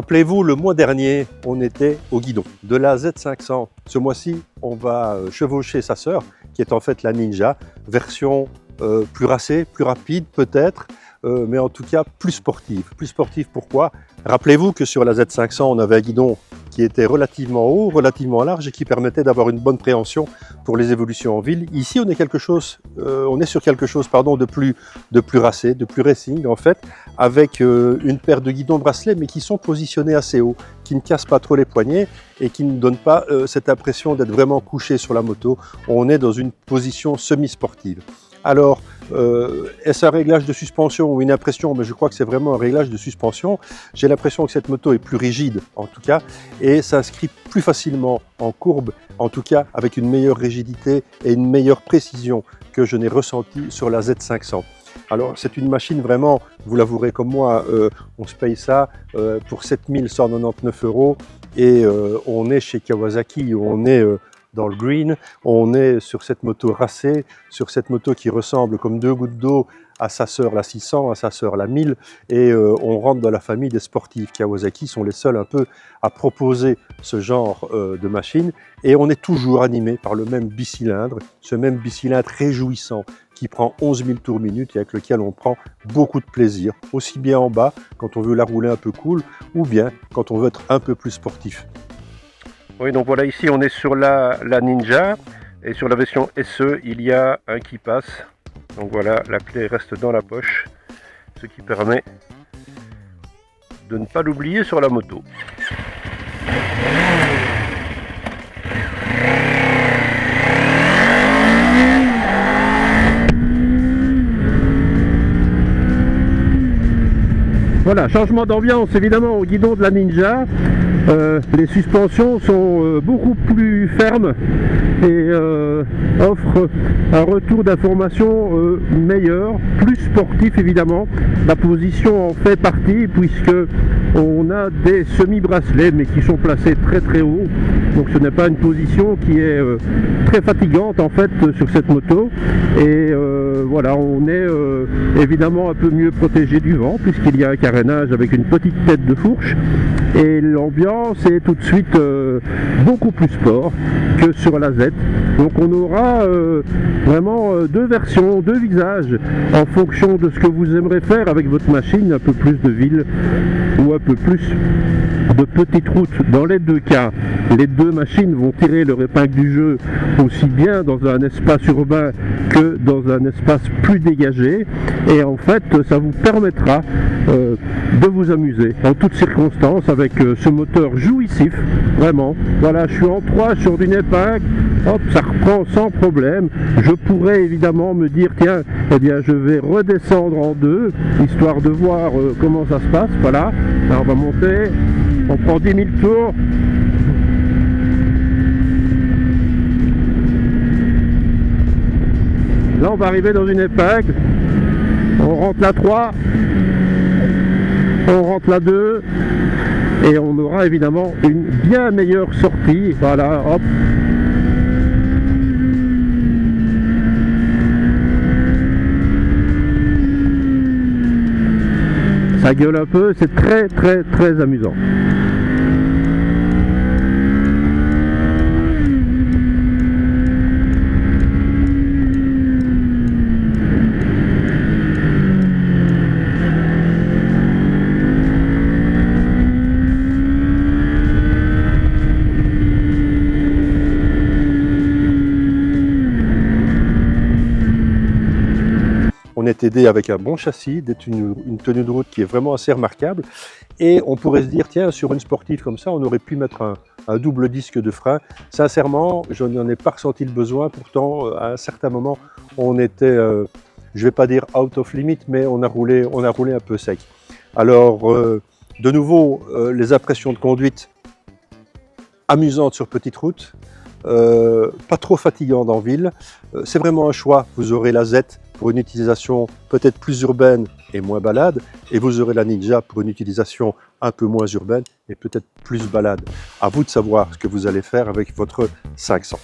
Rappelez-vous, le mois dernier, on était au guidon de la Z500. Ce mois-ci, on va chevaucher sa sœur, qui est en fait la Ninja, version plus racée, plus rapide peut-être, mais en tout cas plus sportive. Plus sportive pourquoi? Rappelez-vous que sur la Z500, on avait un guidon qui était relativement haut, relativement large et qui permettait d'avoir une bonne préhension pour les évolutions en ville. Ici, on est sur quelque chose de plus racé, de plus racing en fait, avec une paire de guidons bracelets, mais qui sont positionnés assez haut, qui ne cassent pas trop les poignets et qui ne donnent pas cette impression d'être vraiment couché sur la moto. On est dans une position semi-sportive. Alors, est-ce un réglage de suspension ou une impression? Mais je crois que c'est vraiment un réglage de suspension. J'ai l'impression que cette moto est plus rigide, en tout cas, et s'inscrit plus facilement en courbe, en tout cas avec une meilleure rigidité et une meilleure précision que je n'ai ressenti sur la Z500. Alors, c'est une machine vraiment, vous l'avouerez comme moi, on se paye ça pour 7 199 € et on est chez Kawasaki, on est dans le green, on est sur cette moto racée, sur cette moto qui ressemble comme deux gouttes d'eau à sa sœur la 600, à sa sœur la 1000, et on rentre dans la famille des sportifs. Kawasaki sont les seuls un peu à proposer ce genre de machine, et on est toujours animé par le même bicylindre, ce même bicylindre réjouissant qui prend 11 000 tours minute et avec lequel on prend beaucoup de plaisir, aussi bien en bas quand on veut la rouler un peu cool, ou bien quand on veut être un peu plus sportif. Oui, donc voilà, ici on est sur la Ninja, et sur la version SE, il y a un qui passe. Donc voilà, la clé reste dans la poche, ce qui permet de ne pas l'oublier sur la moto. Voilà, changement d'ambiance évidemment au guidon de la Ninja. Les suspensions sont beaucoup plus fermes et offrent un retour d'information meilleur, plus sportif évidemment. La position en fait partie puisque on a des semi-bracelets mais qui sont placés très très haut. Donc ce n'est pas une position qui est très fatigante en fait sur cette moto. Et voilà, on est évidemment un peu mieux protégé du vent puisqu'il y a un carénage avec une petite tête de fourche. Et l'ambiance est tout de suite beaucoup plus sport que sur la Z. Donc on aura vraiment deux versions, deux visages en fonction de ce que vous aimerez faire avec votre machine, un peu plus de ville ou un peu plus de petites routes. Dans les deux cas, les deux machines vont tirer leur épingle du jeu aussi bien dans un espace urbain que dans un espace plus dégagé, et en fait ça vous permettra de vous amuser en toutes circonstances avec ce moteur jouissif, vraiment. Voilà, je suis en 3 sur une épingle, hop, ça reprend sans problème. Je pourrais évidemment me dire, tiens, eh bien je vais redescendre en 2, histoire de voir comment ça se passe. Voilà, alors on va monter, on prend 10 000 tours. Là on va arriver dans une épingle, on rentre la 3, on rentre la 2 et on aura évidemment une bien meilleure sortie. Voilà, hop. Ça gueule un peu, c'est très très très amusant. On est aidé avec un bon châssis, une tenue de route qui est vraiment assez remarquable, et on pourrait se dire, tiens, sur une sportive comme ça, on aurait pu mettre un double disque de frein. Sincèrement, je n'en ai pas ressenti le besoin, pourtant à un certain moment, on était, je ne vais pas dire out of limit, mais on a roulé un peu sec. Alors, de nouveau, les impressions de conduite amusantes sur petite route, pas trop fatigante en ville. C'est vraiment un choix. Vous aurez la Z pour une utilisation peut-être plus urbaine et moins balade, et vous aurez la Ninja pour une utilisation un peu moins urbaine et peut-être plus balade. À vous de savoir ce que vous allez faire avec votre 500.